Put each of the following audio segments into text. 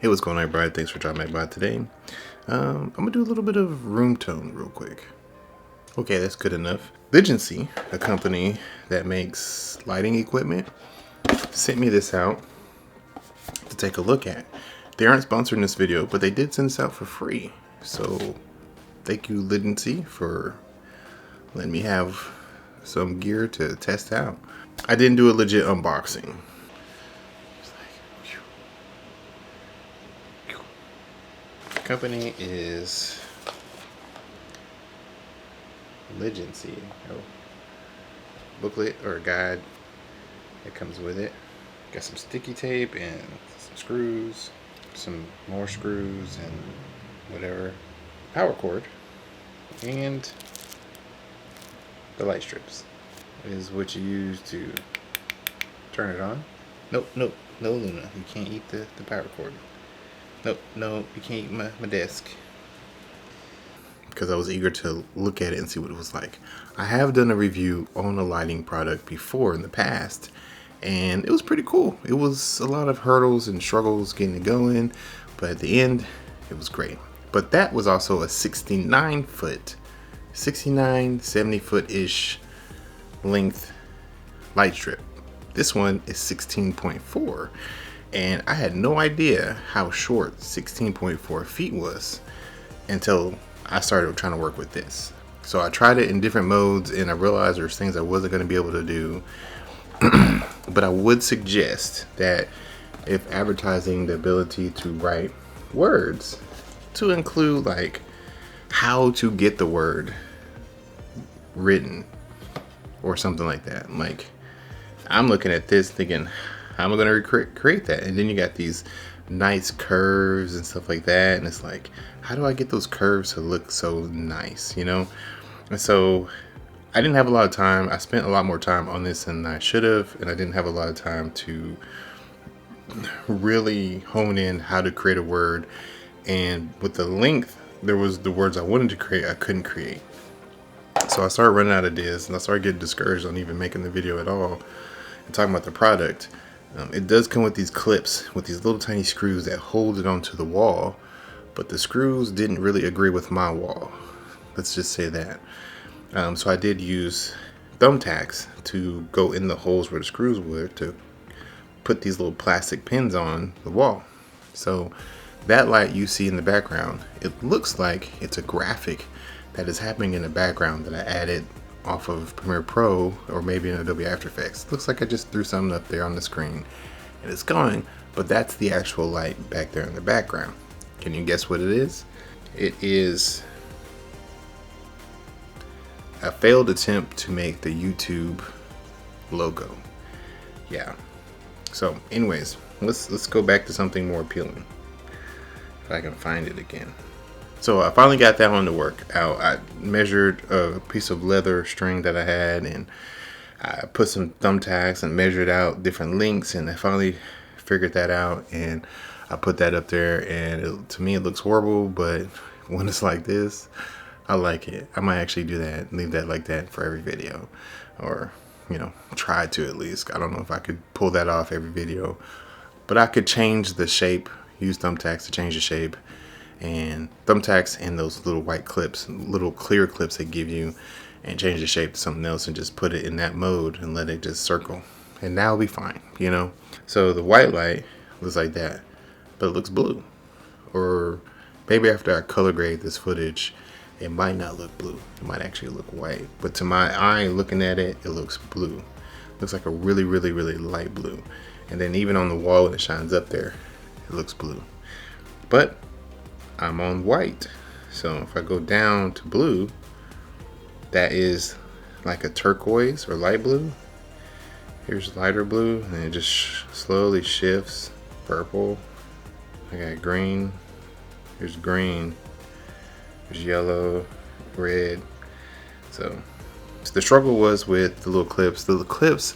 Hey, what's going on, everybody? Thanks for dropping by today. I'm gonna do a little bit of room tone real quick. Okay, that's good enough. LiGency, a company that makes lighting equipment, sent me this out to take a look at. They aren't sponsoring this video, but they did send this out for free. So thank you, LiGency, for letting me have some gear to test out. I didn't do a legit unboxing. Company is LiGency. Booklet or a guide that comes with it. Got some sticky tape and some screws, some more screws and whatever. Power cord and the light strips is what you use to turn it on. Nope, no Luna. You can't eat the power cord. Nope, you can't eat my desk. Because I was eager to look at it and see what it was like. I have done a review on a lighting product before in the past, and it was pretty cool. It was a lot of hurdles and struggles getting it going, but at the end, it was great. But that was also a 69, 70 foot-ish length light strip. This one is 16.4. And I had no idea how short 16.4 feet was until I started trying to work with this. So I tried it in different modes and I realized there's things I wasn't going to be able to do. But I would suggest that if advertising the ability to write words, to include like how to get the word written or something like that. Like, I'm looking at this thinking, how am I going to create that? And then you got these nice curves and stuff like that. And it's like, how do I get those curves to look so nice, you know? And so I didn't have a lot of time. I spent a lot more time on this than I should have. And I didn't have a lot of time to really hone in how to create a word. And with the length, there was the words I wanted to create, I couldn't create. So I started running out of ideas and I started getting discouraged on even making the video at all and talking about the product. It does come with these clips with these little tiny screws that hold it onto the wall, but the screws didn't really agree with my wall. Let's just say that. So I did use thumbtacks to go in the holes where the screws were to put these little plastic pins on the wall. So that light you see in the background, it looks like it's a graphic that is happening in the background that I added off of Premiere Pro or maybe in Adobe After Effects. Looks like I just threw something up there on the screen and it's going, but that's the actual light back there in the background. Can you guess what it is? It is a failed attempt to make the YouTube logo. Yeah. So anyways, let's go back to something more appealing. If I can find it again. So I finally got that one to work out. I measured a piece of leather string that I had and I put some thumbtacks and measured out different lengths, and I finally figured that out and I put that up there, and to me it looks horrible, but when it's like this, I like it. I might actually do that, leave that like that for every video, or you know, try to at least. I don't know if I could pull that off every video, but I could change the shape, use thumbtacks to change the shape. And thumbtacks and those little white clips, little clear clips they give you, and change the shape to something else and just put it in that mode and let it just circle, and that'll be fine, you know. So the white light looks like that, but it looks blue. Or maybe after I color grade this footage, it might not look blue, it might actually look white, but to my eye looking at it, it looks blue. Looks like a really light blue. And then even on the wall when it shines up there, it looks blue. But I'm on white, so if I go down to blue, that is like a turquoise or light blue. Here's lighter blue, and it just slowly shifts. Purple, I got green, here's green, there's yellow, red. So the struggle was with the little clips. The little clips,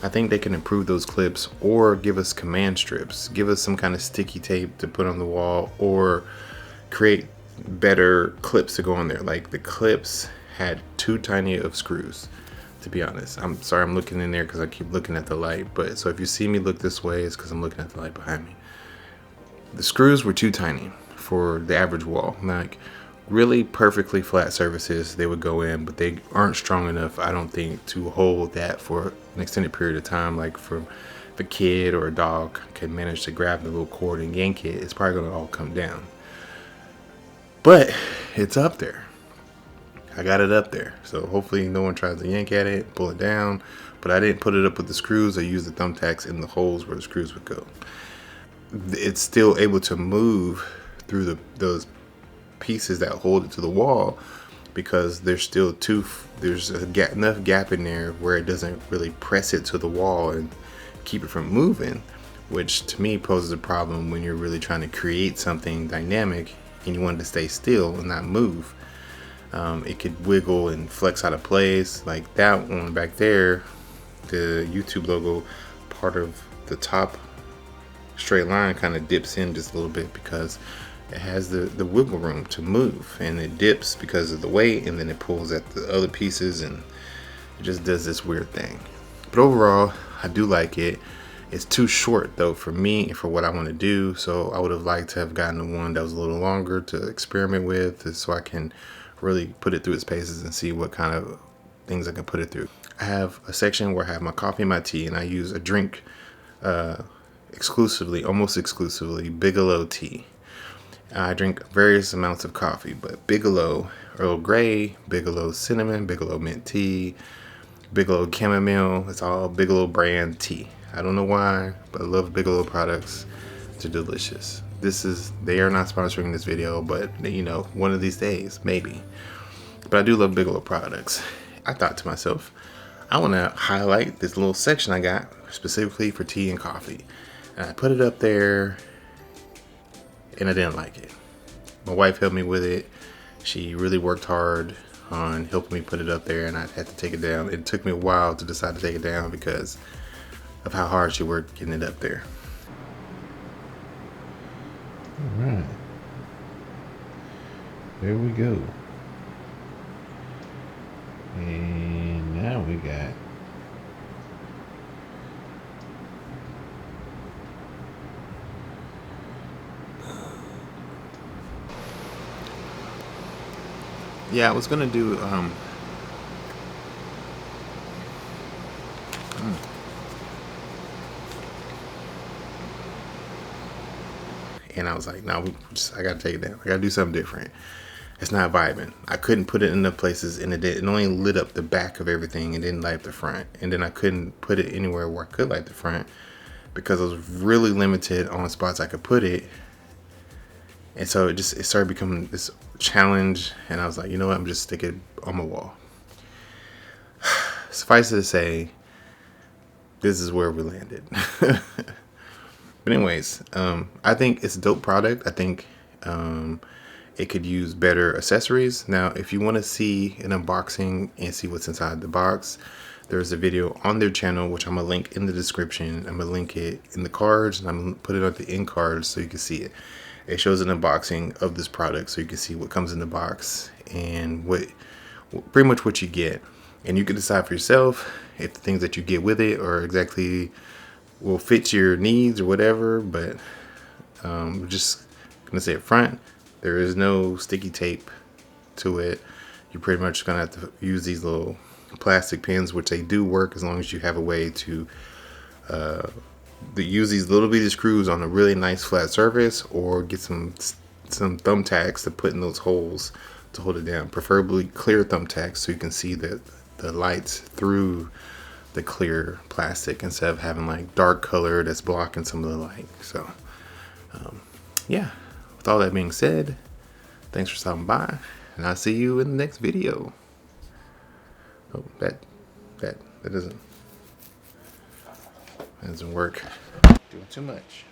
I think they can improve those clips or give us command strips, give us some kind of sticky tape to put on the wall, or create better clips to go on there. Like the clips had too tiny of screws, to be honest. I'm sorry I'm looking in there because I keep looking at the light, but so if you see me look this way, it's because I'm looking at the light behind me. The screws were too tiny for the average wall. Like really perfectly flat surfaces they would go in, but they aren't strong enough, I don't think, to hold that for an extended period of time. Like for if a kid or a dog can manage to grab the little cord and yank it, it's probably gonna all come down. But it's up there. I got it up there, so hopefully no one tries to yank at it, pull it down. But I didn't put it up with the screws. I used the thumbtacks in the holes where the screws would go. It's still able to move through those pieces that hold it to the wall, because there's still there's enough gap in there where it doesn't really press it to the wall and keep it from moving, which to me poses a problem when you're really trying to create something dynamic and you want it to stay still and not move. It could wiggle and flex out of place. Like that one back there, the YouTube logo, part of the top straight line kind of dips in just a little bit because it has the wiggle room to move, and it dips because of the weight, and then it pulls at the other pieces, and it just does this weird thing. But overall, I do like it. It's too short though for me and for what I want to do, so I would have liked to have gotten the one that was a little longer to experiment with, so I can really put it through its paces and see what kind of things I can put it through. I have a section where I have my coffee and my tea, and I use a drink exclusively, almost exclusively, Bigelow tea. I drink various amounts of coffee, but Bigelow Earl Grey, Bigelow Cinnamon, Bigelow Mint Tea, Bigelow Chamomile, it's all Bigelow brand tea. I don't know why, but I love Bigelow products. They're delicious. They are not sponsoring this video, but you know, one of these days, maybe. But I do love Bigelow products. I thought to myself, I want to highlight this little section I got specifically for tea and coffee. And I put it up there, and I didn't like it. My wife helped me with it. She really worked hard on helping me put it up there, and I had to take it down. It took me a while to decide to take it down because of how hard she worked getting it up there. All right, there we go. And now we got I was gonna do and I was like, no, I gotta take it down. I gotta do something different. It's not vibing. I couldn't put it in the places, and it only lit up the back of everything and didn't light up the front. And then I couldn't put it anywhere where I could light the front because I was really limited on spots I could put it. And so it started becoming this challenge, and I was like, you know what, I'm just sticking it on my wall. Suffice it to say, this is where we landed. But anyways, I think it's a dope product. I think it could use better accessories. Now, if you want to see an unboxing and see what's inside the box, there's a video on their channel, which I'm going to link in the description. I'm going to link it in the cards, and I'm going to put it on the end cards so you can see it. It shows an unboxing of this product so you can see what comes in the box and pretty much what you get. And you can decide for yourself if the things that you get with it are exactly will fit your needs or whatever. But I'm just gonna say up front, there is no sticky tape to it. You're pretty much gonna have to use these little plastic pins, which they do work as long as you have a way to use these little bitty screws on a really nice flat surface, or get some thumbtacks to put in those holes to hold it down. Preferably clear thumbtacks so you can see the lights through the clear plastic instead of having like dark color that's blocking some of the light. So yeah, with all that being said, thanks for stopping by, and I'll see you in the next video. Oh, that doesn't work. Doing too much.